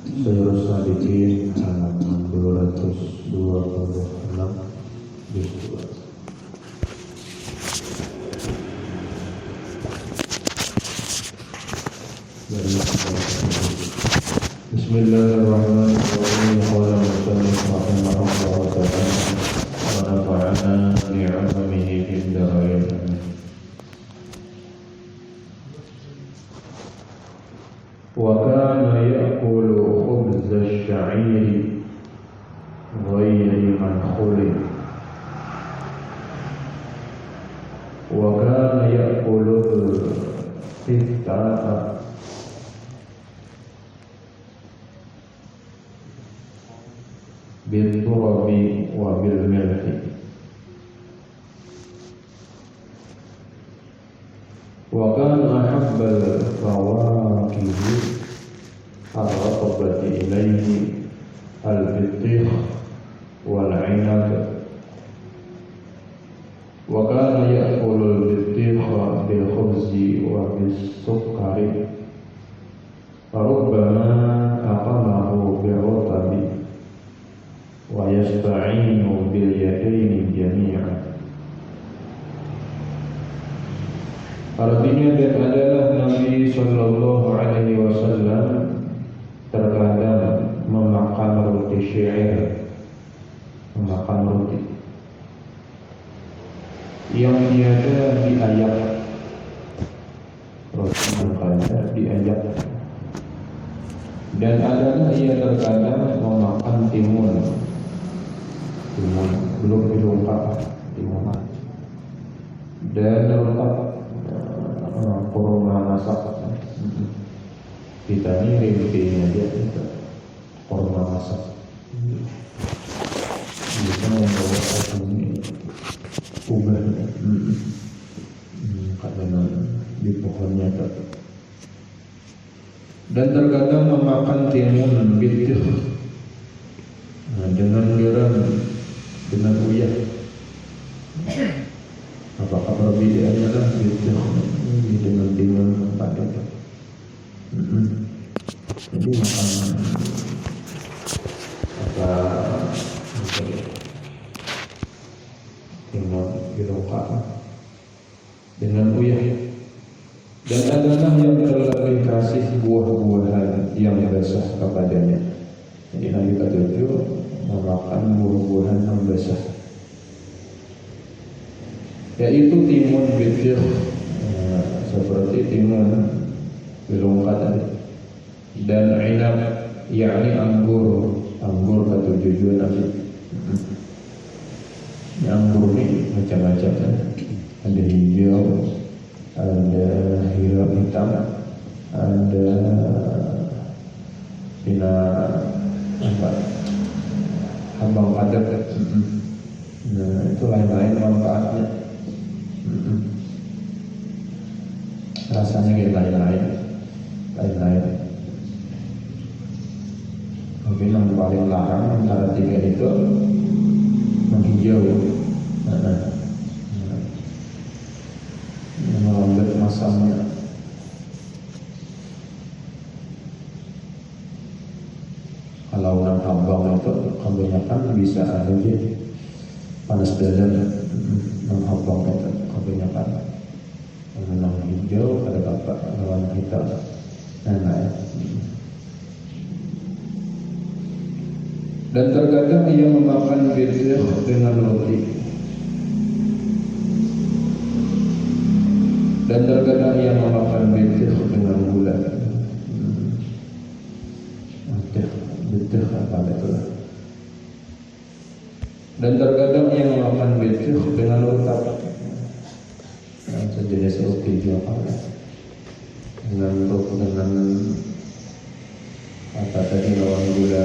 Sayyurus Sadiqin halaman 226 juz 2. Bismillahirrahmanirrahim. Qala musannif rahimahullah ta'ala wa nafa'ana bi'ilmihi fid dharain. Wa kana ya'kulu khubz asy-sya'iri ghayri mankhulin. Wa kana ya'kulu al-fittata bil-turabi wa bil-milhi. Wa kana ahabbal fawakihi ar-raqabati ilayhi al-bitikh wal-'inab. Wa kana ya'kulu al-bitikh bil-khubzi wa bis-sukkari. Farubbama aqamahu bil-rutabi wa yasta'inu bil-yadaini jami'an. Artinya dan adalah Nabi Sallallahu Alaihi Wasallam terkadang memakan roti syair, memakan roti yang tiada diayak, roti yang tiada diayak. Dan adalah ia terkadang memakan timun, belum dilengkap timun, dan lengkap kurma masak. Kita ini rintinya dia itu kurma masak. Bisa membawa ini ubah karena di pohonnya tak. Dan terkadang memakan timun bitir dengan garam, dengan uyah. Apakah perbedaannya adalah bitir dengan timun tempat itu? Jadi makan apa timun birokah dengan uyah. Dan adalah yang terlebih kasih buah-buahan yang basah kepadanya. Jadi Nabi ke-7 memakan buah-buahan yang basah, yaitu timun bitir, seperti timun belungka tadi, dan inab, yakni anggur ke-7 Nabi. Anggur ini macam-macam, ada hijau, ada hitam, ada bina apa, abang padat. Nah, itu lain-lain manfaatnya. Rasanya kayak lain-lain. Mungkin yang paling larang antara tiga itu menghijau, melambat masanya. Kalau orang abang itu kebanyakan bisa aja panas dada. Orang abang itu kebanyakan menang hijau, ada bapak lawan hitam. Dan terkadang ia memakan bitir dengan roti, dan terkadang ia memakan bitir dengan gula. Bitir apa itu? Dan terkadang ia memakan bitir dengan rutap, sejenis roti juga dengan apa tadi, lawan gula,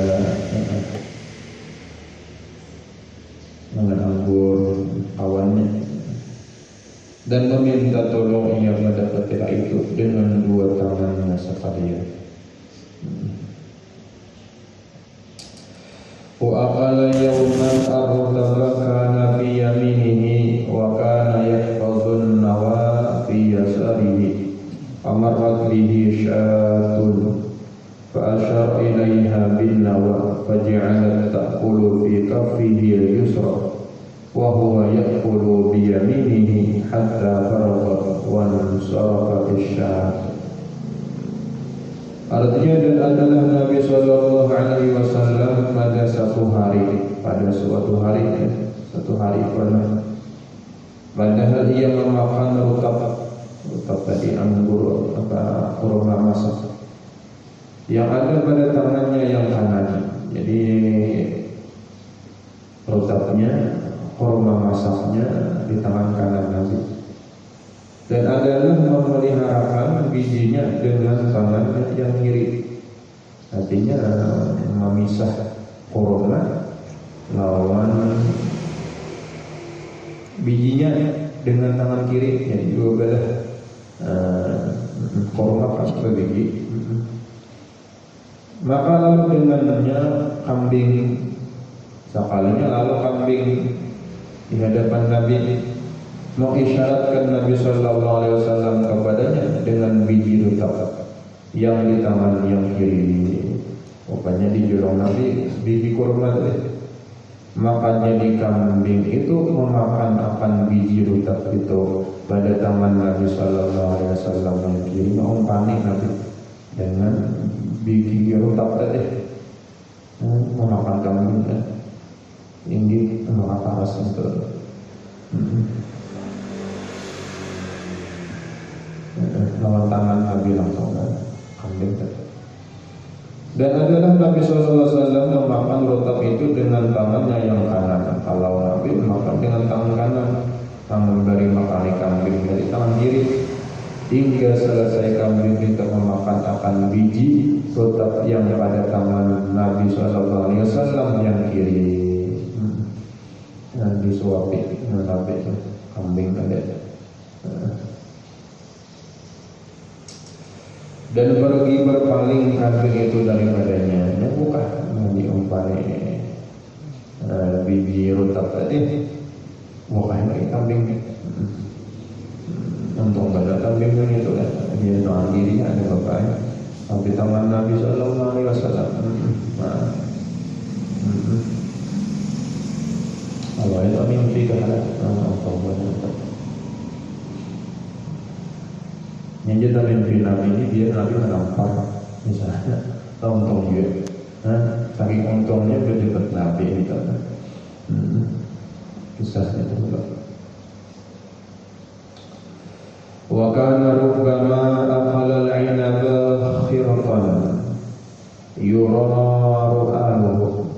dengan anggur kawannya, dan meminta tolong ia mendapati itu dengan dua tangannya sekalian. Wa aqala yawman ar-rutaba kana fi yaminihi wa kana yahfazun nawa fi yasarihi. Amarrat bihi syatun فأشار إليها بالنوى فجعلت تأكل في كفه اليسرى وهو يأكل بيمينه حتى فرغ وانصرف في الشام. Artinya, dan adalah Nabi Shallallahu Alaihi Wasallam pada suatu hari pernah, padahal ia memakan rutab tadi anggur kurma masak yang ada pada tangannya yang kanan. Jadi rutabnya, kurma masaknya di tangan kanan Nabi, dan adalah memeliharakan bijinya dengan tangannya yang kiri. Artinya memisah kurma lawan bijinya dengan tangan kiri. Jadi dua belah kurma pas berbiji. Maka lalu dengannya kambing sekalinya, lalu kambing di hadapan Nabi mengisyaratkan Nabi Sallallahu Alaihi Wasallam kepadanya dengan biji rutab yang di tangan yang kiri. Rupanya di jorong Nabi biji kurma tadi. Maka jadi kambing itu memakan akan biji rutab itu pada tangan Nabi Sallallahu Alaihi Wasallam yang kiri. Mau panik Nabi dengan biji rutab tadi, memakan kambing ini memakan paras itu. Lawan tangan Nabi langsung kambing tadi. Dan adalah Nabi SAW memakan rutab itu dengan tangannya yang kanan. Kalau Nabi makan dengan tangan kanan, tangan dari makan kambing dari tangan kiri, hingga selesai kambing itu memakan akan biji rutab yang pada tangan Nabi SAW yang kiri. Disuapi Nabi kambing ada. Dan pergi berpaling kambing itu daripadanya. Bukan diumpani biji rutab tadi, bukan lagi kambing. Untung pada kambing itu kan dia tangan dirinya ada bapaknya, tapi tangan Nabi Sallallahu Alaihi Wasallam. Kalau itu mimpi kehala yang kita mimpi Nabi ini biar Nabi menampar misalnya untung dia, saking untungnya berdebat Nabi itu, kisahnya itu juga. Wa kana rubbama akhala al-'inaba khiratan yuraru aluhu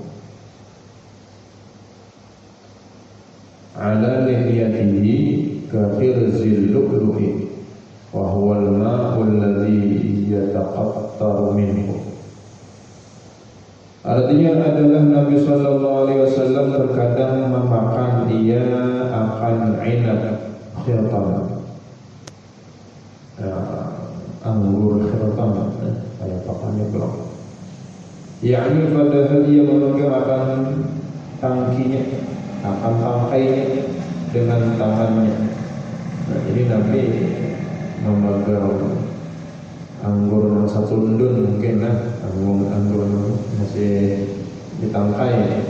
ala lihiyatihi ka khirzil lu'lu'i wa huwa al-ma'u alladhi yataqattaru minhu. Artinya adalah Nabi Sallallahu Alaihi Wasallam terkadang memakan dia akan inab khirtan, anggur khirtan, kayak papannya belum. Yakni padahal dia memegang akan tangkinya, akan tangkainya dengan tangannya. Jadi Nabi memegang anggur yang satu undun mungkin anggur masih ditangkai.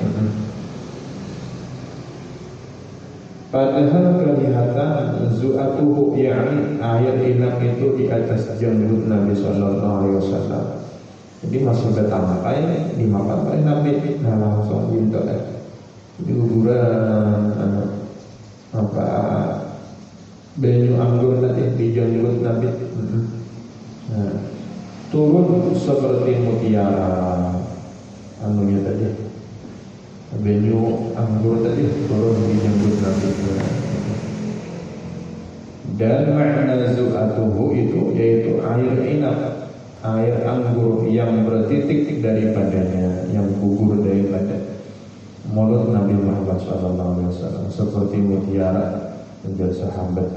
Padahal kelihatan zu'atuhu, yakni air inap itu di atas janggut Nabi Sallallahu Alaihi Wasallam. Jadi masih bertangkai dimakan oleh Nabi. Nah langsung gitu di kuburan banyu anggur tadi di janggut Nabi. Turun seperti mutiara anunya tadi, banyu anggur tadi turun di janggut Nabi. Dan makna zu'atuhu itu yaitu air inap, air anggur yang bertitik daripadanya, yang gugur daripada mulut Nabi Muhammad SAW, seperti mutiara menjadi sahabat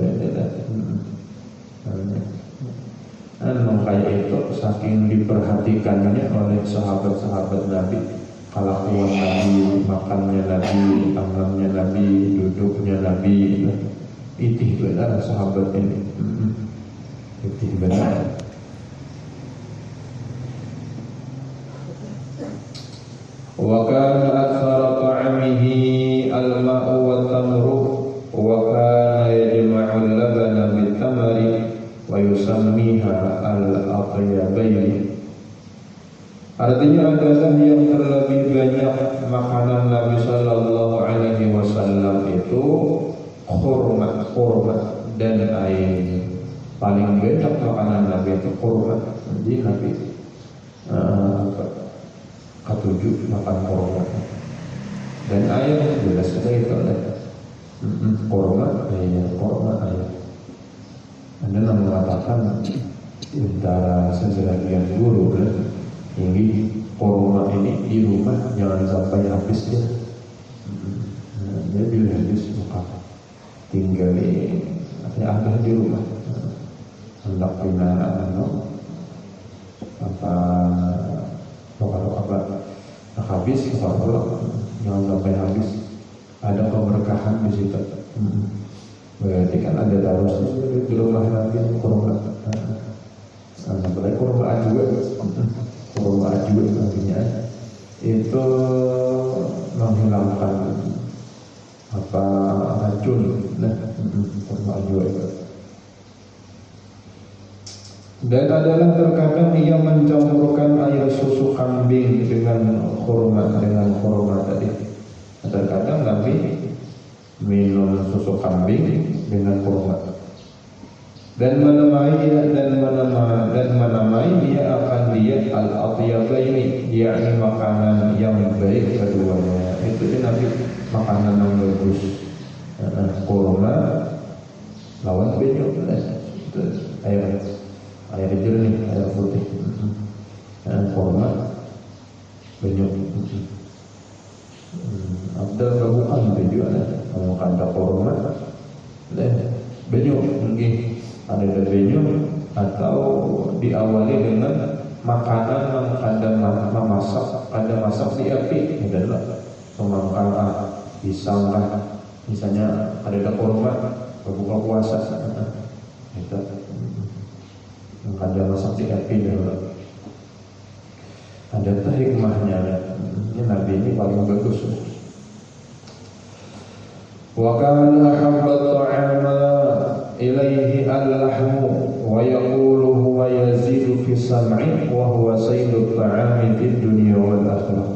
makanya itu saking diperhatikannya oleh sahabat-sahabat Nabi, kelakuan Nabi, makannya Nabi, tangannya Nabi, duduknya Nabi, itih benar sahabat ini, itih benar. Wa kana aktsara ta'amihi al-ma'u wa tamru wa kana yajma'u al-labana bit-tamri wa yusammiha al-atyabaini. Artinya adalah yang terlebih banyak makanan Nabi Sallallahu Alaihi Wasallam itu kurma dan air. Paling banyak makanan Nabi itu kurma. Jadi Nabi ketujuh makan kurma dan air jelas sekali itu kurma air. Ada yang mengatakan antara sebagian guru ini kurma ini di rumah jangan sampai habis dia. Dia bila habis maka tinggal ada di rumah. Hendak pindah apa habis kalau jangan sampai habis. Ada keberkahan di situ. Berarti kan ada terus di rumah Nabi kurma. Sampai kurma juga. Kurma juga artinya itu menghilangkan racun. Kurma juga. Dan adalah terkadang ia mencampurkan air susu kambing dengan kurma tadi. Terkadang Nabi minum susu kambing dengan kurma. Dan menamai dia akan lihat al-atyabaini, yakni makanan yang baik keduanya. Itu Nabi makanan yang bagus. Kurma lawan benyok, air jernih, air putih. Kurma benyok. Abdal kabukan juga kalau kata kurma, benyok mungkin. Ada benyok atau diawali dengan makanan yang ada masak di api, adalah semangkang pisang misalnya ada kurma berbuka puasa itu ada masak di api adalah ada hikmahnya. Ini Nabi ini paling bagus. Wa kana habbat ta'ama ilaihi al-lahmu wa yaqulu huwa yazidu fi sam'i wa huwa sayyidu ta'ami fid dunya wal akhirah.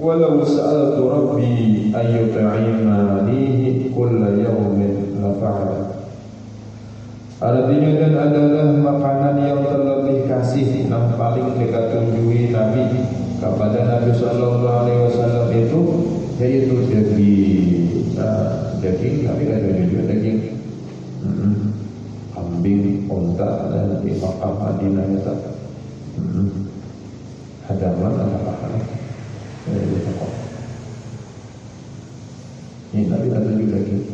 Walau sa'altu rabbi ayyut'imanihi kulla yawmin la fa'ala. Artinya dan adalah makanan yang terlebih kasih yang paling dikatakan Nabi kepada Nabi Sallallahu Alaihi Wasallam itu yaitu daging. Daging Nabi ada juga daging kambing, unta dan di Makkah Madinah itu hadaman apa ini Nabi ada juga daging.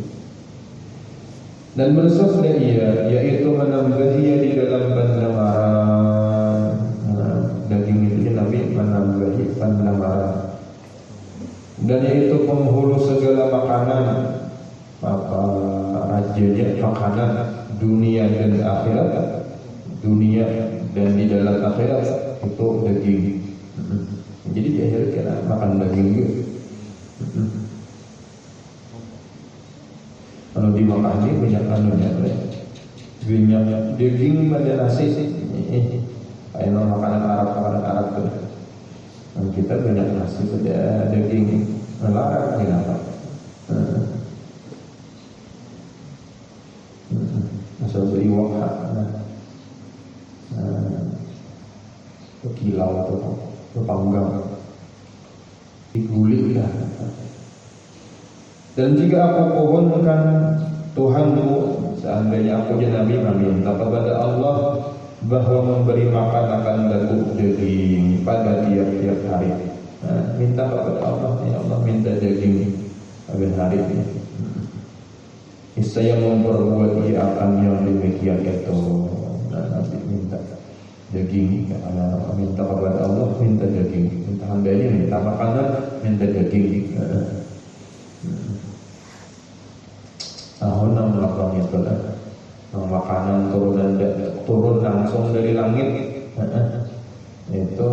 Dan bersabda ia, yaitu menambahinya di dalam pendengaran. Daging itu Nabi menambahi pendengaran. Dan yaitu penghulu segala makanan, apa rajanya makanan dunia dan akhirat, dunia dan di dalam akhirat itu daging. Jadi di akhirat kita makan daging juga. Kalau di Makkah ini banyak anunya, banyak daging pada nasi. Kayak makanan Arab tuh. Dan kita banyak nasi pada daging melarang kenapa? Asal beri wakha, kilau atau panggang, digulik dah. Dan jika aku pohonkan Tuhanmu, seandainya aku jadi Nabi meminta kepada Allah bahwa memberi makan akan lagu daging pada tiap-tiap hari. Minta kepada Allah, ya Allah minta daging pada hari ini. Saya memperbuat ia akan yang demikian itu. Nabi minta daging, karena minta kepada Allah minta daging, minta hambanya minta makanan, minta daging. Tahun melakukan itu lah. Makanan turun langsung dari langit. Itu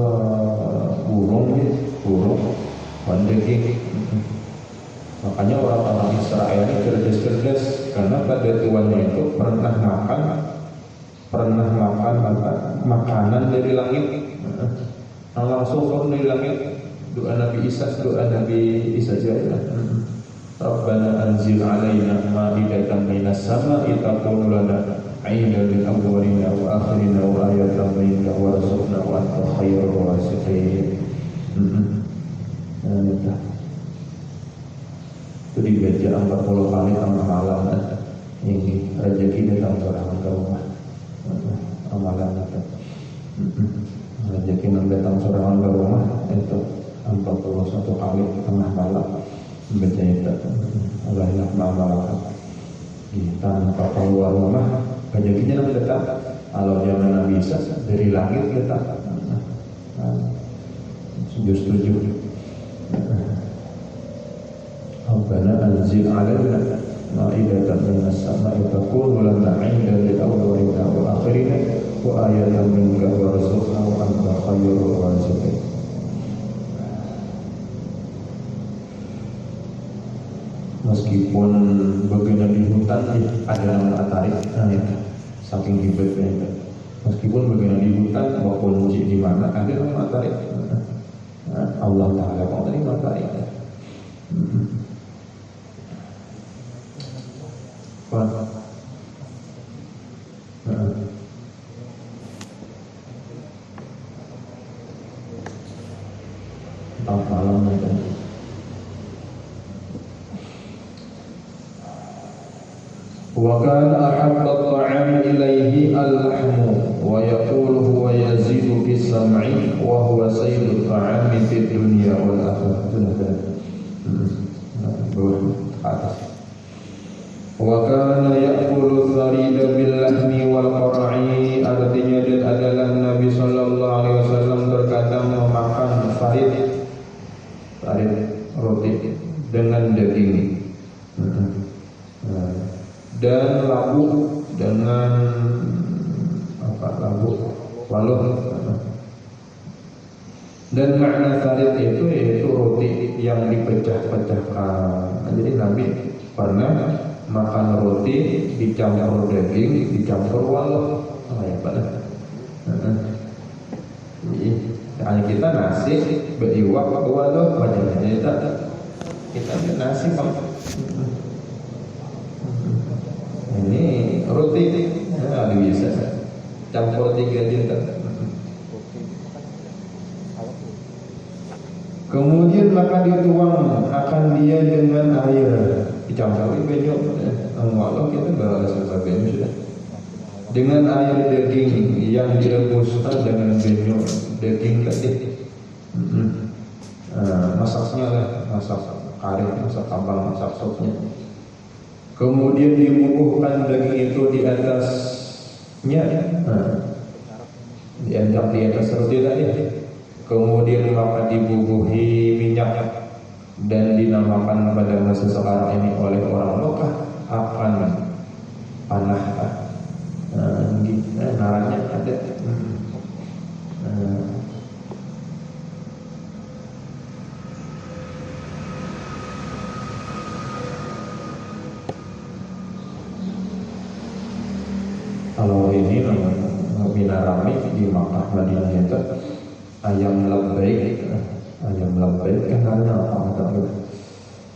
daging. Makanya orang-orang Israel ini cerdas-cerdas karena pada tuannya itu pernah makan makanan dari langit. Langsung turun dari langit. Doa Nabi Isa saja. Rabbana anzil alaina ma'idatan minas sama'i takunu lana 'aidan lil awwalina wa akhirina wa ayatan minka warzuqna wa anta khairur raziqin. Itu dibaca 40 kali tengah malam. Ini rezeki datang sorangan ke rumah. Amalan itu. Rezeki datang sorangan ke rumah itu 41 kali tengah malam. Baca itu Allah yang maha kita tanpa keluar rumah rezekinya datang. Kalau zaman Nabi Isa dari langit datang. Setuju. Rabbana anzil alaina ma'idatan minas sama'i takunu lana 'aidan lil awwalina wal akhirina wa ayatan minka warzuqna wa anta khairur raziqin. Meskipun bagian di hutan ada nama tarik, saking hebatnya itu. Meskipun bagian di hutan maupun musik di mana ada nama tarik. Allah Taala mau terima tarik. Malam itu. Wa kana ahabba at-ta'ami ilayhi al-lahmu wa yaqulu huwa yazidu bis-sam'i wa huwa sayyidu at-ta'ami fid dunya wal akhirah. Atas. Wa kana ya'kulu tharida bil-lahmi wal qara'i, artinya dan adalah Nabi sallallahu alaihi wasallam terkadang memakan farid roti dengan daging. Dan labu dengan waluh. Dan makna farid itu yaitu roti yang dipecah-pecahkan. Jadi Nabi pernah makan roti dicampur daging, dicampur waluh. Ya benar. Hanya kita nasi beriwak waluh macam kita nasi Pak. Ini roti ada bisa campur 3 juta. Kemudian maka dituang akan dia dengan air dicampur banyak. Walau kita balas sebagainya sudah dengan air daging yang direbuskan dengan banyak daging tadi. Masaknya lah, masak kari, masak kambang, masak sopnya. Kemudian dibubuhkan daging itu di atasnya, diangkat di atas roti tadi. Kemudian maka dibubuhi minyak dan dinamakan pada masa sekarang ini oleh orang Mekah akan panah. Naranya ada. Kalau ini Binarami di Makkah Madinah itu ayam labbaik kan ada apa kata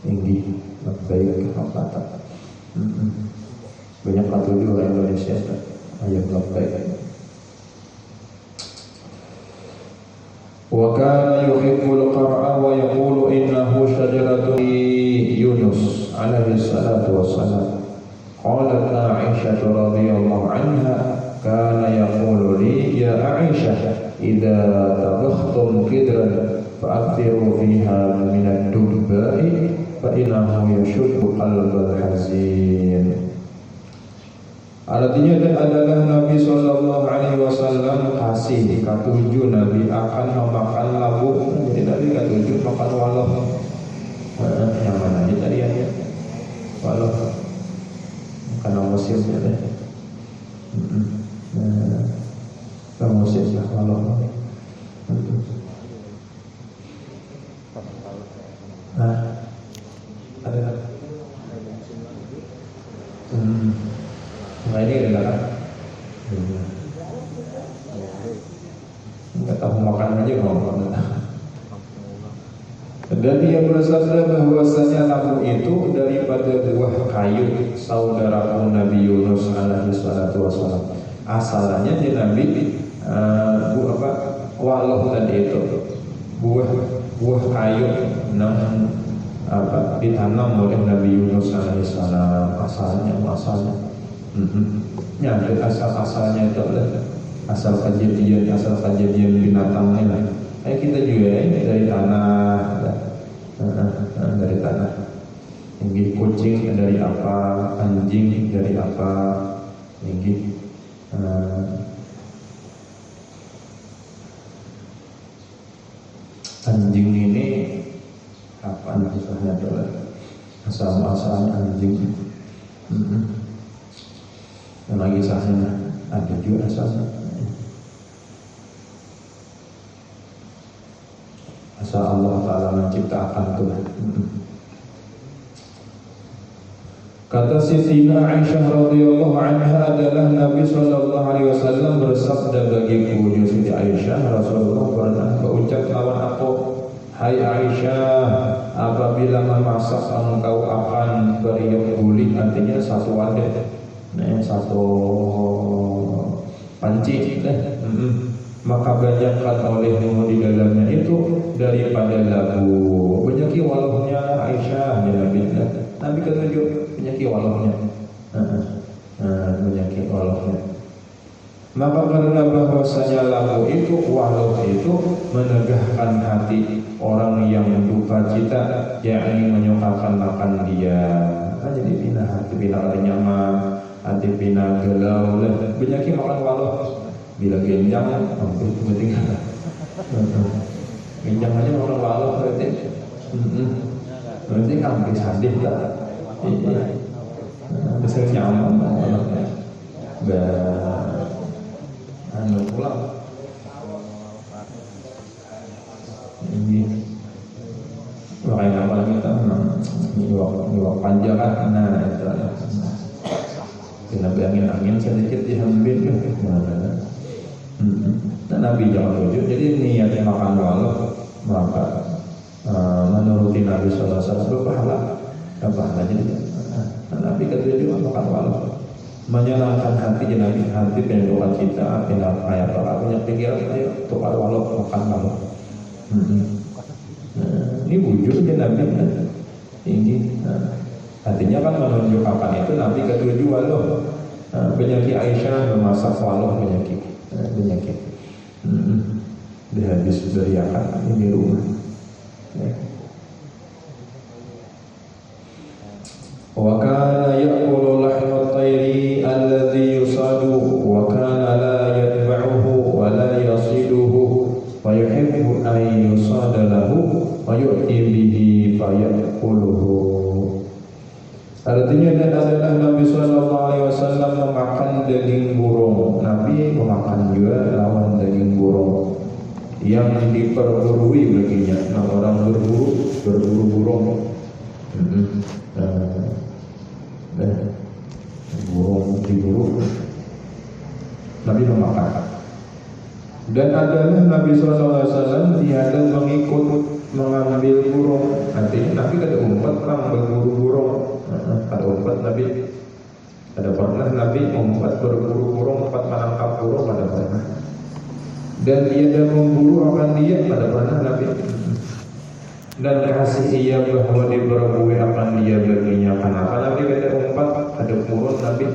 tinggi labbaik apa kata banyak kata juga orang Indonesia ayam labbaik. Wa kana yuhibbul qar'a wa yaqulu innahu syajaratu Yunus alaihi salatu wassalam. Qalat Aisyah radhiyallahu anha kana yaqulu li ya Aisyah idza tabakhtum qidran fa'athiru fiha min ad-dubba'i fa innahu yashuddu qalbal hazin. Artinya dan adalah Nabi sallallahu alaihi wasallam kasih katuju Nabi akan memakan labu. Jadi Nabi katuju makan walau. Yang mana aja tadi ya? Walau karena Mesirnya deh. Karena Mesirnya walau. nggak tahu makan aja ngomong. Dan dia bersabda bahwasanya lampu itu daripada buah kayu saudaraku Nabi Yunus alaihi salatu wassalam. Asalnya di Nabi walau tadi itu buah kayu ditanam oleh Nabi Yunus alaihi salam. Asalnya ya asalnya itu asal kejadian binatangnya lah. Kita juga ini dari tanah, dari tanah. Ini kucing dari apa, anjing dari apa, ini anjing ini apa kisahnya adalah asal-asalnya anjing. Lagi kisahnya ada juga asalnya. Asal Allah Ta'ala menciptakan Tuhan. Kata Siti Aisyah radhiyallahu anha adalah Nabi sallallahu alaihi wasallam bersabda bagiku, Siti Aisyah, Rasulullah pernah berucap lawan aku, hai Aisyah, apabila memasak engkau akan beriuk guli, artinya satu wadah, satu panci, maka banyakkan olehmu di dalamnya itu daripada labu. Banyaki walahnya Aisyah ya Nabi ketujuh banyaki walahnya. Banyaki walahnya. Maka karena bahwasanya labu itu walau itu menegahkan hati orang yang duka cita, yakni menyukakan makan dia. Jadi bina hati bina nyaman, hati bina gelau lah. Banyaki makan walau. Bila genjang, hampir ketinggalan. Genjang aja orang lalu berarti, berarti hampir sadis lah. Besar nyaman orangnya. Anu pulang. Ini, makanya apa kita? Niwak panjangan, nah itu. Kena angin sedikit diambil, mana? Nah, Nabi jangan wujud. Jadi niatnya makan walau maka menuruti Nabi sallallahu alaihi wasallam berpahala. Jadi Nabi kata dia makan walau menyenangkan hati Nabi, hati penduka cita, kayak para punya pikiran ayo tukar walau makan walau. Ini wujud Nabi tinggi. Artinya kan menunjukkan itu Nabi kata jual loh. Penyakit Aisyah memasak walau penyakit. Dia habis beriakan ini rumah. Wa kana ya'kulu lahma at-tayri alladhi yusadu wa kana la yatba'uhu wa la yasiduhu wa yuhibbu an yusada lahu wa yu'ti bihi fa ya'kuluhu. Artinya dan adalah Nabi sallallahu alaihi wasallam memakan daging burung. Nabi memakan juga lawan daging burung yang diperburui baginya. Nah, orang berburu burung. Burung diburu. Nabi memakan. Dan adalah Nabi sallallahu alaihi wasallam tiada mengikut mengambil burung. Artinya Nabi kata umat orang berburu burung. Ada umat Nabi, ada pernah Nabi umat berburu burung, tempat menangkap burung ada pernah. Dan dia dah memburu akan dia pada pernah Nabi. Dan kasih ia bahwa diberbuih akan dia baginya. Kenapa Nabi kata umat ada burung Nabi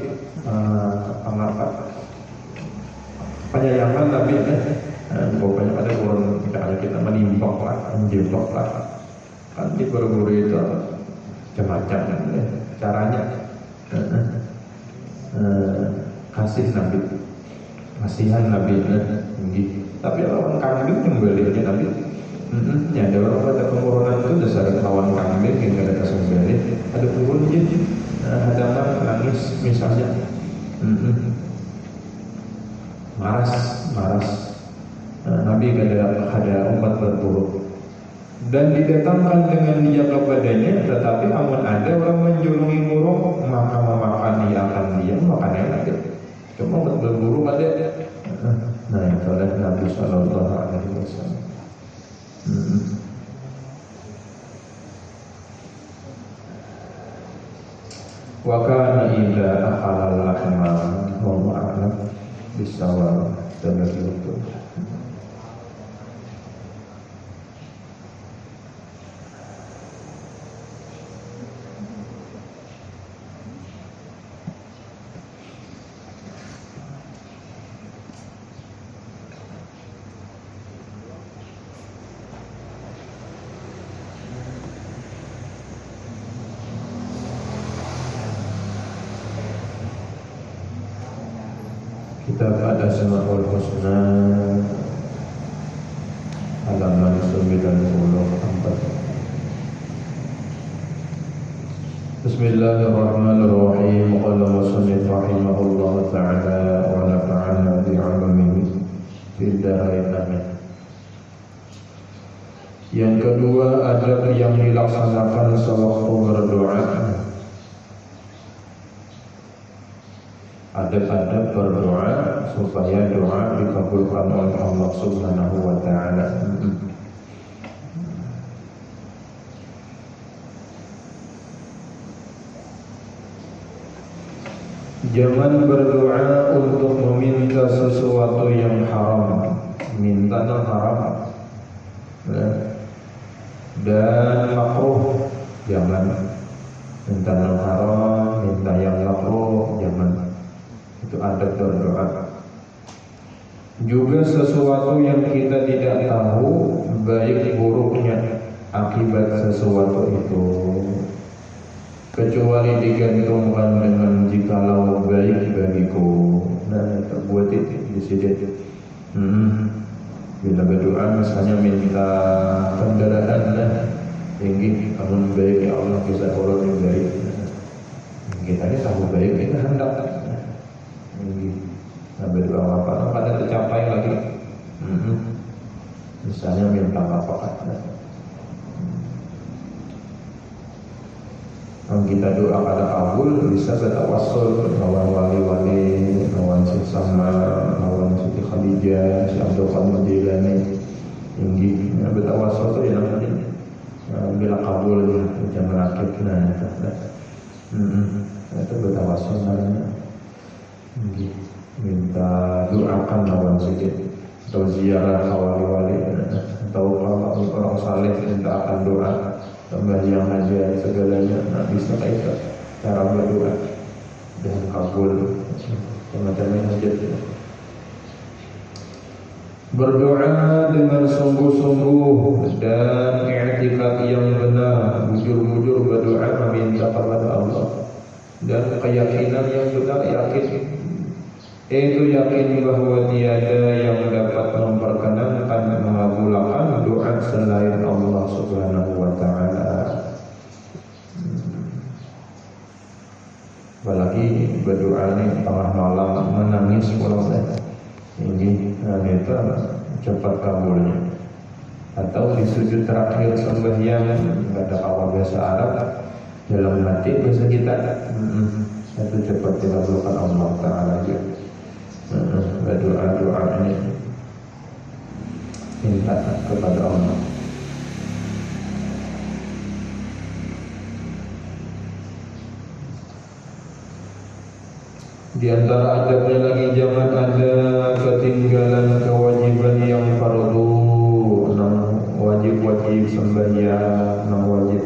pengapa penyayangan Nabi pokoknya ada burung kita menimpok lah, menjebak lah. Kan di berburu itu macam-macam caranya kasih Nabi, kasihan Nabi tapi lawan kambing nyembelihnya Nabi ya ada orang pada pengurunan itu dasar lawan kambing yang ada kesembelih ada turun jadi ada orang nangis misalnya maras Nabi ada umat berburu dan didatangkan dengan dia kepadanya, tetapi amun ada orang menjulungi burung maka memakan dia akan diam makannya lagi. Cuma berburu ada naik oleh Nabi Sallallahu Alaihi Wasallam. Wa kana idza akhala al-lahma wa a'lam bisawab tabayyutu. Kitab Al-Asmaul Husna halaman 94. Bismillahirrahmanirrahim. Qala musannif rahimahullah ta'ala wa nafa'ana bi'ulumihi fid dharain. Yang kedua, adab yang dilaksanakan sewaktu berdoa. Adab-adab berdoa supaya doa dikabulkan oleh Allah Subhanahu wa ta'ala. Jangan berdoa untuk meminta sesuatu yang haram, minta yang haram dan makruh. Jangan minta yang haram, minta yang makruh, jangan. Itu adab berdoa. Juga sesuatu yang kita tidak tahu baik buruknya akibat sesuatu itu, kecuali digantungkan dengan jikalau baik bagiku. Nah, terbuat itu di sini. Bila berdoa misalnya minta kendaraan tinggi, namun baik ya Allah bisa orang yang baik. Kita ini tahu baik kita hendak. Nah, berdoa apa pada tercapai lagi. Misalnya minta apa kalau kita doa pada kabul, bisa bertawassul lawan wali-wali, lawan Syekh Sama, lawan Siti Khadijah, Syekh Abdul Qadir Jilani, tinggi. Bertawassul itu yang penting. Bila kabul jangan rakit. Itu bertawassul namanya. Minta doakan lawan sedikit, atau ziarah wali-wali, atau orang saleh minta akan doa, sembahyang aja segalanya. Nah, bisa kita cara berdoa dan kabul semacamnya aja. Berdoa dengan sungguh-sungguh dan i'tikad yang benar, bujur-bujur berdoa meminta kepada Allah, dan keyakinan yang benar, yakin itu yakin bahwa tiada yang dapat memperkenankan mengabulkan doa selain Allah Subhanahu wa ta'ala. Apalagi berdoa ini tengah malam menangis mulai ini itu cepat kabulnya. Atau di sujud terakhir sembahyang, nggak ada apa bahasa Arab, dalam hati bahasa kita, itu cepat dikabulkan Allah Ta'ala juga. Doa ini minta kepada Allah. Di antara adabnya lagi, jangan ada ketinggalan kewajiban yang fardu, wajib sembahyang, wajib.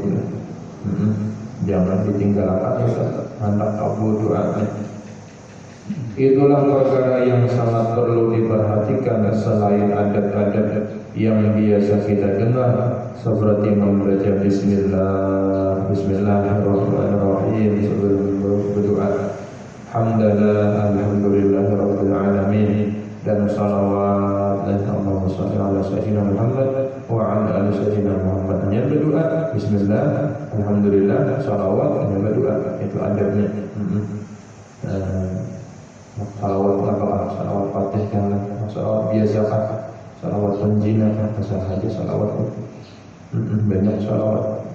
Jangan ditinggalkan itu, hendak kabul doanya. Itulah perkara yang sangat perlu diperhatikan selain adab-adab yang biasa kita dengar, seperti membaca Bismillahirrahmanirrahim sebelum berdoa, Alhamdulillahirabbil alamin, dan salawat dan Allahumma shalli ala sayyidina Muhammad wa ala ali sayyidina Muhammad. Hanya berdoa Bismillah, Alhamdulillah, salawat, hanya berdoa. Itu adabnya. Salawat apa? Salawat Fatih kan, salawat biasa kan, salawat penjina kan, asal saja salawat. Banyak salawat.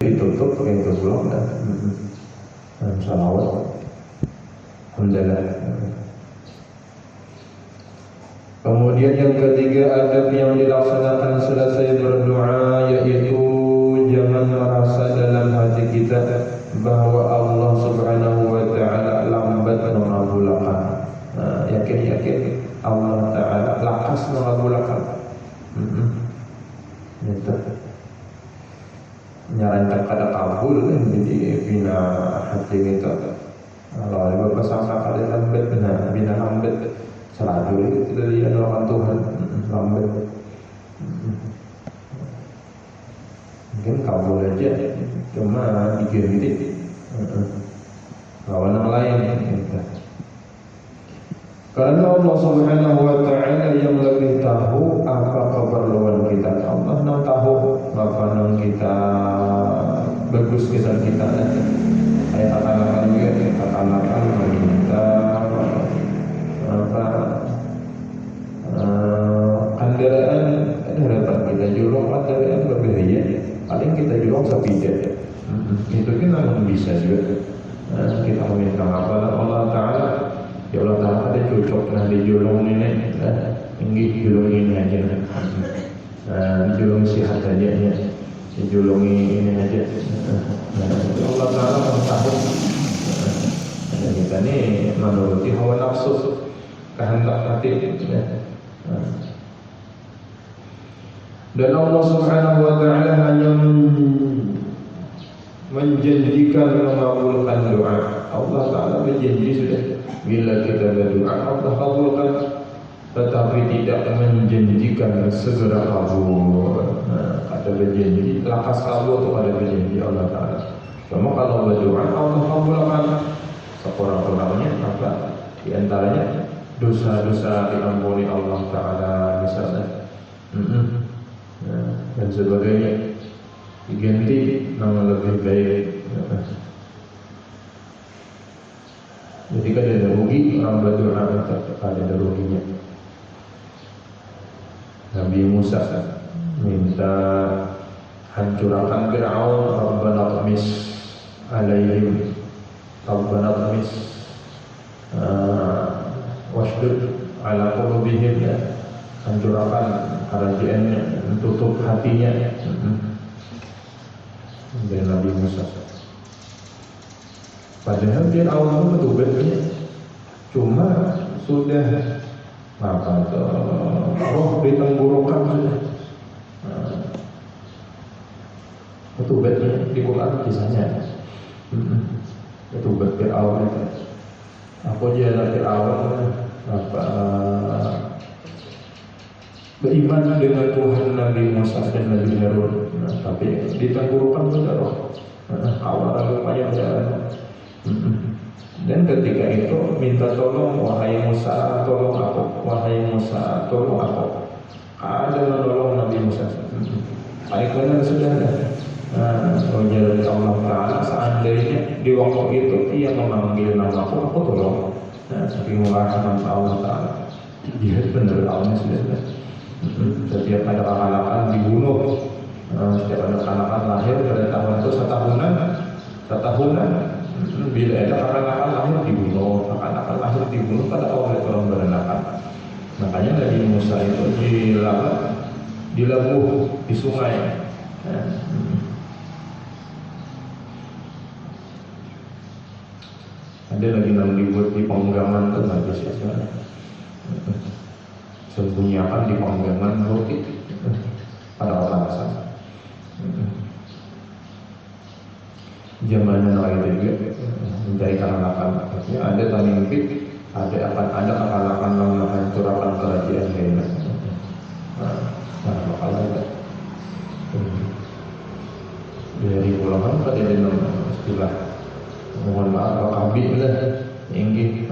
Ditutup pakai belum dan salawat. Alhamdulillah. Kemudian yang ketiga adab yang dilaksanakan selesai berdoa, yaitu jangan merasa dalam hati kita bahwa Allah Subhanahu wa taala lambat mengabulkan. Yakin Allah taala lakas mengabulkan. Itu nyarankan kada kabul jadi bina hati kita. Kalau Bapak sangka kada lambat bina lambat selalu itu dari doakan Tuhan lambat. Mungkin kabul aja cuma diganti lawan yang lain gitu. Karena Allah Subhanahu wa taala yang lebih tahu apa keperluan kita. Allah yang tahu apa yang kita bagus kesan kita. Saya katakan juga katakan meminta apa kendaraan harapan kita julung kendaraan berbahaya. Paling kita julung sepeda. Itu kan memang bisa juga. Kita meminta kepada Allah Taala. Ya Allah Ta'ala ada cocok nah di julung ini ini julung ini aja di julung sihat aja ya di julung ini aja Allah Ta'ala mengetahui dan kita ini menuruti hawa nafsu kehendak hati dan Allah Subhanahu wa Ta'ala hanya menjanjikan mengabulkan doa. Allah Ta'ala berjanji sudah bila kita berdoa Allah kabulkan, tetapi tidak menjanjikan segera kabul. Ada berjanji lakas kabul atau ada berjanji Allah Ta'ala. Cuma kalau berdoa Allah kabulkan sekurang-kurangnya apa? Di antaranya dosa-dosa diampuni Allah Ta'ala misalnya dan sebagainya diganti nama lebih baik. Jadi kan ada rugi orang berdoa ada ruginya. Nabi Musa minta hancurkan Fir'aun, Rabbana tmis alaihim, Rabbana tmis washdud ala qulubihim, hancurkan kerajaannya, tutup hatinya. Dan Nabi Musa padahal dia awalnya bertobatnya cuma sudah apa roh ditenggorokan sudah bertobatnya di Quran kisahnya bertobat ke awal itu aku jalan ke awal apa beriman dengan Tuhan Nabi Musa dan Nabi Harun tapi ditenggorokan sudah roh awal lumayan jalan. Dan ketika itu minta tolong wahai Musa tolong aku, wahai Musa tolong aku. Ada menolong Nabi Musa. Akhirnya sudah dari Allah Taala seandainya di waktu itu ia memanggil namaku, aku tolong. Tapi mengharapkan Allah Taala. Dia benar Allah sudah. Setiap ada anak-anak dibunuh, setiap ada anak-anak lahir pada tahun itu setahunan. Bila ada anak-anak lahir dibunuh, anak-anak lahir dibunuh pada oleh orang berenakan. Makanya Nabi Musa itu dilabuh di sungai. Ada lagi yang dibuat di penggaman itu nggak bisa sembunyikan di penggaman roti pada orang sana. Zaman itu juga dari kalangan ada tamimpi, ada kalangan yang menghancurkan kerajaan lainnya. Makalah itu dari pulangan pada dalam istilah mohon maaf kabi lah ingin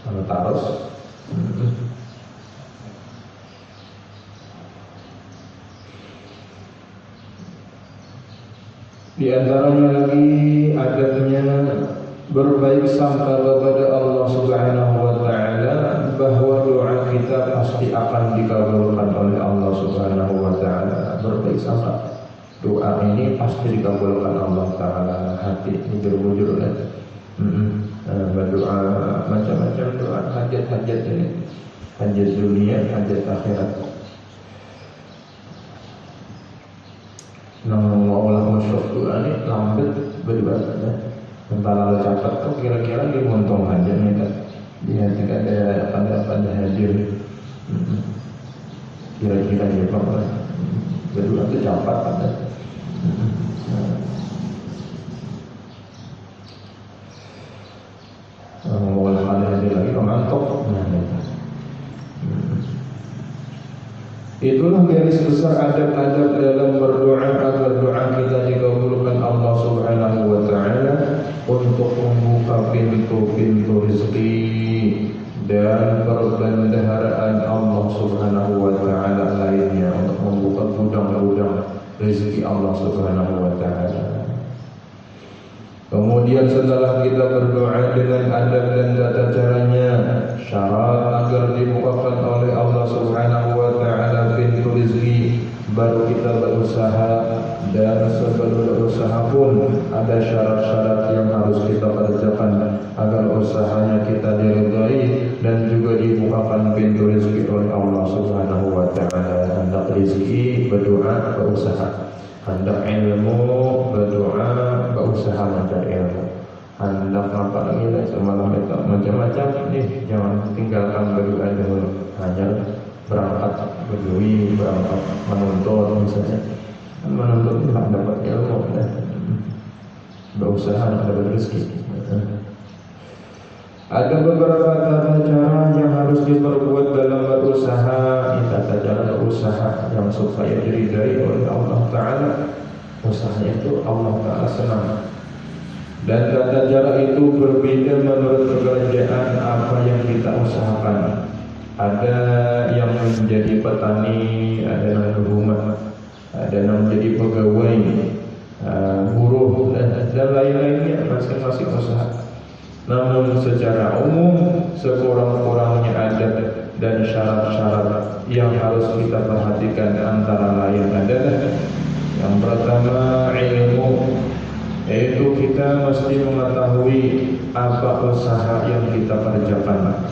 kalau taros di antaranya lagi adabnya berbaik sangka kepada Allah Subhanahu wa Ta'ala bahwa doa kita pasti akan dikabulkan oleh Allah Subhanahu wa Ta'ala. Berbaik sangka doa ini pasti dikabulkan Allah Ta'ala, hati bujur-bujur berdoa macam-macam doa hajat-hajat ini, hajat dunia, hajat akhirat. Nang maulah musyrik doa ini lambat berdoa saja. Kalau catat tuh kira-kira di montong aja nih kan. Dia tidak ada pada hadir. Kira-kira dia apa? Berdoa itu catat ada. Mau ada hadir lagi ngantuk. Itulah garis besar adab-adab dalam berdoa agar doa kita dikabulkan Allah Subhanahu wa taala untuk membuka pintu-pintu rezeki dan perbendaharaan Allah Subhanahu wa taala lainnya, untuk membuka gudang-gudang rezeki Allah Subhanahu wa taala. Kemudian setelah kita berdoa dengan adab dan tata caranya, syarat agar dibukakan oleh Allah Subhanahu wa taala pintu rezeki, baru kita berusaha. Dan sebelum berusaha pun ada syarat-syarat yang harus kita kerjakan agar usahanya kita diridai dan juga dibukakan pintu rezeki oleh Allah Subhanahu wa taala. Hendak rezeki berdoa, berusaha. Hendak ilmu berdoa, berusaha mencari ilmu. Hendak apa lagi lah semalam itu macam-macam nih, jangan tinggalkan berdoa dahulu. Hanya berangkat berdui, berangkat menuntut misalnya, menuntut tidak dapat ilmu dan berusaha dapat rezeki. Ada beberapa tata cara yang harus diperbuat dalam berusaha. Tata cara berusaha yang supaya diridai oleh Allah Ta'ala. Usahanya itu Allah Ta'ala senang. Dan tata cara itu berbeda menurut pekerjaan apa yang kita usahakan. Ada yang menjadi petani, ada yang berumah, ada yang menjadi pegawai, buruh dan lain-lainnya, masing-masing usaha. Namun secara umum sekurang-kurangnya adab dan syarat-syarat yang harus kita perhatikan antara lain adalah yang pertama ilmu, yaitu kita mesti mengetahui apa usaha yang kita kerjakan.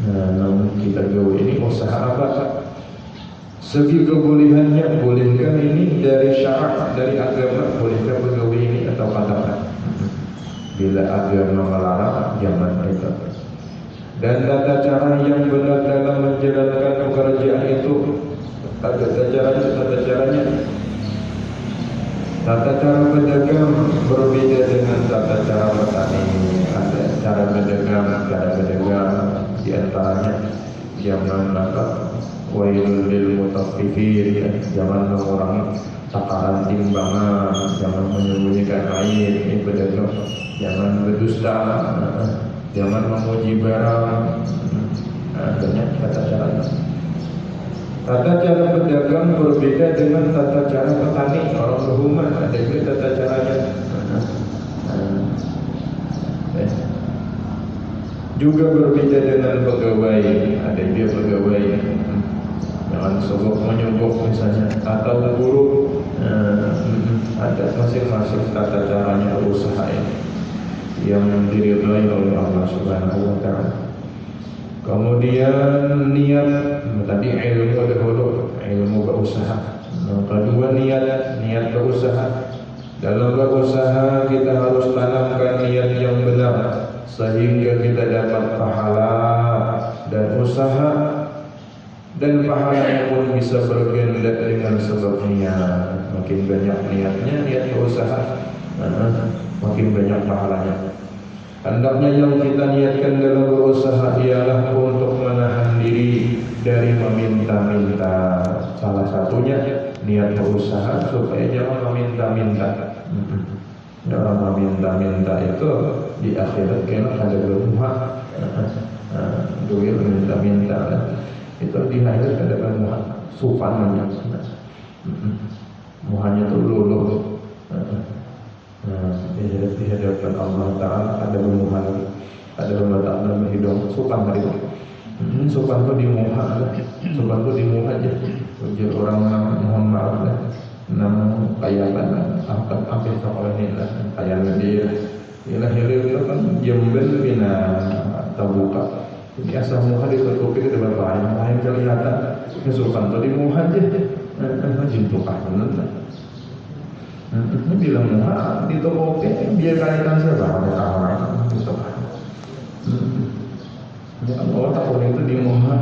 Namun kita gawe ini usaha apa? Segi kebolehannya, bolehkah ini dari syarat, dari agama, bolehkah pegawai ini atau katakan? Bila agama melarang, jangan itu. Dan tata cara yang benar dalam menjalankan pekerjaan itu, tata caranya. Tata cara berdagang berbeda dengan tata cara petani. Ada cara berdagang di antaranya jangan wailul lil mutaffifin, jangan mengurangi takaran timbangan, jangan menyembunyikan aib, ini pedagang. Jangan berdusta, jangan memuji barang. Banyak tata caranya. Tata cara berdagang berbeda dengan tata cara petani. Orang berhubungan ada juga tata caranya. Juga berbeda dengan pegawai. Ada dia pegawai. Jangan sogok menyogok misalnya, atau guru. Ada masing-masing tata caranya berusaha ini yang diridhai oleh Allah Subhanahu wa taala. Kemudian niat, tadi ilmu dahulu, ilmu berusaha. Kedua niat berusaha. Dalam berusaha kita harus tanamkan niat yang benar sehingga kita dapat pahala dan usaha, dan pahalanya pun bisa berganda dengan sebab niat. Makin banyak niatnya, niat berusaha, makin banyak pahalanya. Hendaknya yang kita niatkan dalam berusaha ialah untuk menahan diri dari meminta-minta. Salah satunya niat berusaha supaya jangan meminta-minta. Orang meminta-minta itu di akhirat kelak ada bermuha. Duit minta-minta itu di akhirat ada bermuha. Sufannya, muhanya itu luluh. Di hadapan Allah Ta'ala ada bermuha, ada bermata dalam hidung. Supan tadi. Supan itu di muha, supan itu di muha aja. Ujar orang mohon maaf lah. Namun kayakan akan ambil sekolah ini lah, kayakan dia Ialah itu kan jembel bina terbuka. Jadi asal muha ditutupi ke depan lain kelihatan. Kesukaan tadi muha aja, jintukah benar. Bilang muha ditutupi biar kaitan siapa? Ada kawan gitu. Oh tak boleh itu di muha.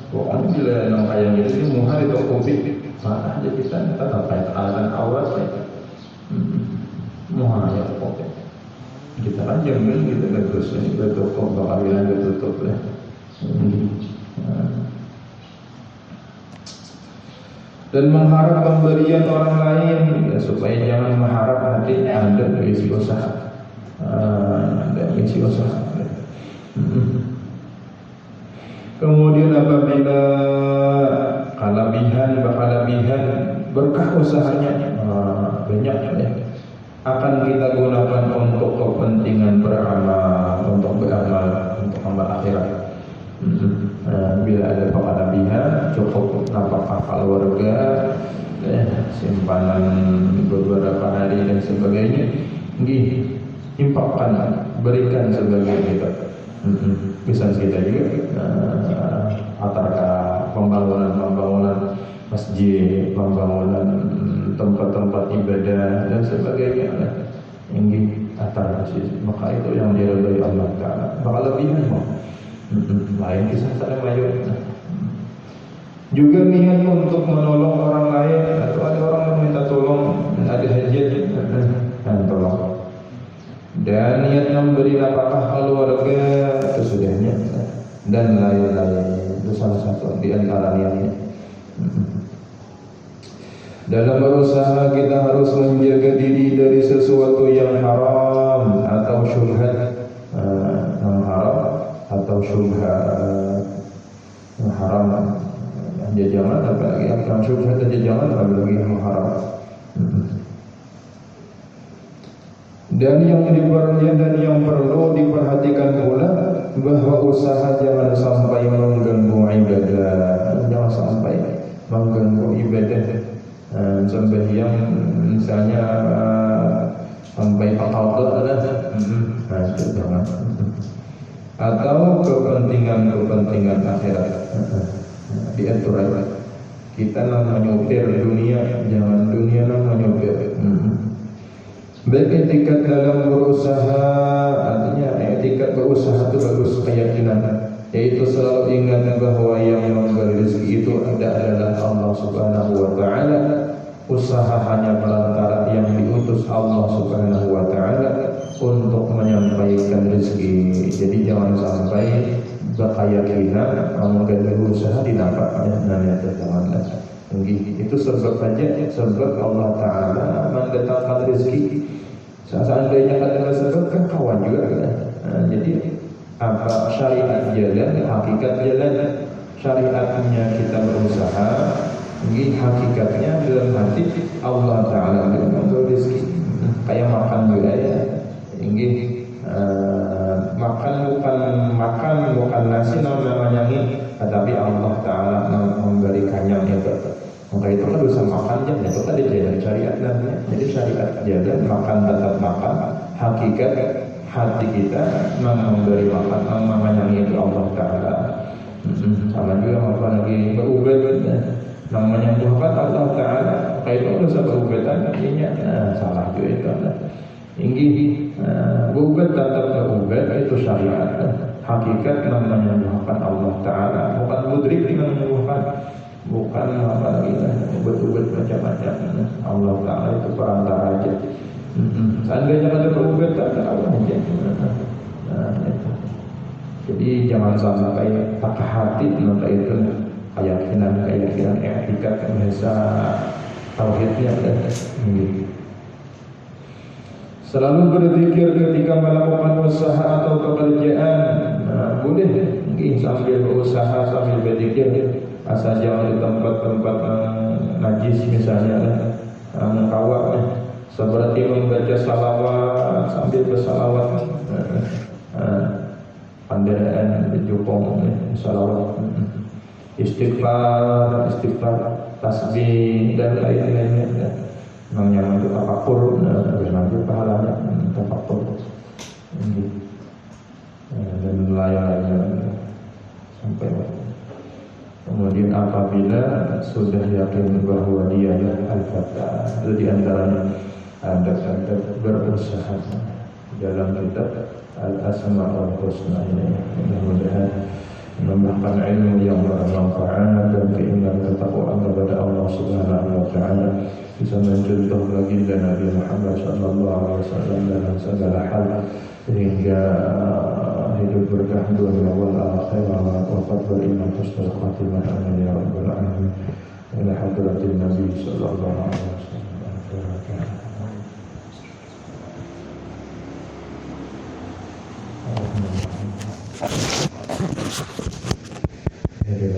Pokoknya bila yang kayak gitu di muha ditutupi, mana aja kita tetap kaitan awal ya. Muha ya pokoknya. Kita kan jamin kita terus ini bertutup bakal bilang bertutup lah. Dan mengharap pemberian orang lain ya, supaya jangan mengharap nanti ada isi usaha, ada isi usaha. Kemudian apabila kelebihan berkah usahanya banyak ya, akan kita gunakan untuk kepentingan beramal, untuk amal akhirat. Bila ada kelebihan cukup nafkah keluarga, simpanan beberapa hari dan sebagainya, infakkan, berikan sebagai kita. Bisa kita juga atarka pembangunan masjid, pembangunan tempat-tempat ibadah dan sebagainya. Ini atar maka itu yang diridhai Allah Taala. Maka lebihan lain kisah saya mayor. Juga niat untuk menolong orang lain atau ada orang yang minta tolong, ada hajat, tolong. Dan niat memberi nafkah keluarga sesudahnya dan lain-lain itu salah satu di antara niatnya. Dalam berusaha kita harus menjaga diri dari sesuatu yang haram atau syubhat, yang haram atau syubhat, yang haram, jajangan apalagi yang syubhat dan jajangan apalagi yang haram. Dan yang perlu diperhatikan pula bahwa usaha jangan sampai mengganggu ibadah, jangan sampai mengganggu ibadah. Sembahyang misalnya sampai pakal itu jangan. Atau kepentingan akhirat diatur. Kita namanya nyopir dunia, jangan dunia namanya nyopir. Baik etikat dalam berusaha, artinya etikat berusaha itu bagus keyakinan, yaitu selalu ingat bahwa yang memberi rezeki itu adalah Allah Subhanahu wa Ta'ala. Usaha hanya perantara yang diutus Allah Subhanahu wa Ta'ala untuk menyampaikan rezeki. Jadi jangan sampai berkeyakinan menggandeng usaha dinampaknya namanya janganlah. Itu sebab saja sebab Allah Ta'ala mendatangkan rezeki. Seandainya ada sebab kan kawan juga kan. Jadi apa syariat jalan, hakikat jalan. Syariatnya kita berusaha, hakikatnya dalam hati Allah Ta'ala memberi rezeki. Kayak makan juga ya. Makan bukan nasi namanya ini, tetapi Allah Ta'ala memberikannya itu. Maka itu kan bisa makan jam, itu tadi jalan syariat namanya. Jadi syariat jalan, makan tetap makan. Hakikat hati kita memberi makan, menyayangi itu Allah Ta'ala. Sama juga makan lagi berubat, namanya bukan Allah Ta'ala. Maka itu bisa berubatan artinya salah juga itu. Ini berubat tetap berubat itu syariat. Hakikat namanya bukan Allah Ta'ala, bukan mudrik namanya bukan apa lagi ubat-ubat macam-macam. Allah Ta'ala itu perantara aja. Seandainya ada berubat ada Allah aja. Jadi jangan sampai patah hati maka itu keyakinan etikat bahasa tauhidnya selalu berzikir ketika melakukan usaha atau pekerjaan. Boleh sambil berusaha sambil berzikir, asal jangan di tempat-tempat najis misalnya mengkawak seperti membaca salawat sambil bersalawat, pandaan berjupong salawat, istighfar, tasbih dan lain-lainnya. Nang itu tafakur, nanti pahalanya tafakur. Dan lain-lainnya sampai kemudian apabila sudah yakin bahwa dia al-fatah, itu diantaranya ada berusaha dalam kitab al-asma'ul husna ini, mudah-mudahan menambahkan ilmu yang bermanfaat dan keinginan ketakwaan kepada Allah Subhanahu wa taala, bisa mencontoh baginda Nabi Muhammad sallallahu alaihi wasallam dalam segala hal sehingga hidup berkah dunia wal akhirah wa qad iman husnul khatimah amin ya rabbal alamin. Ila hadratin Nabi sallallahu alaihi wasallam. Ya,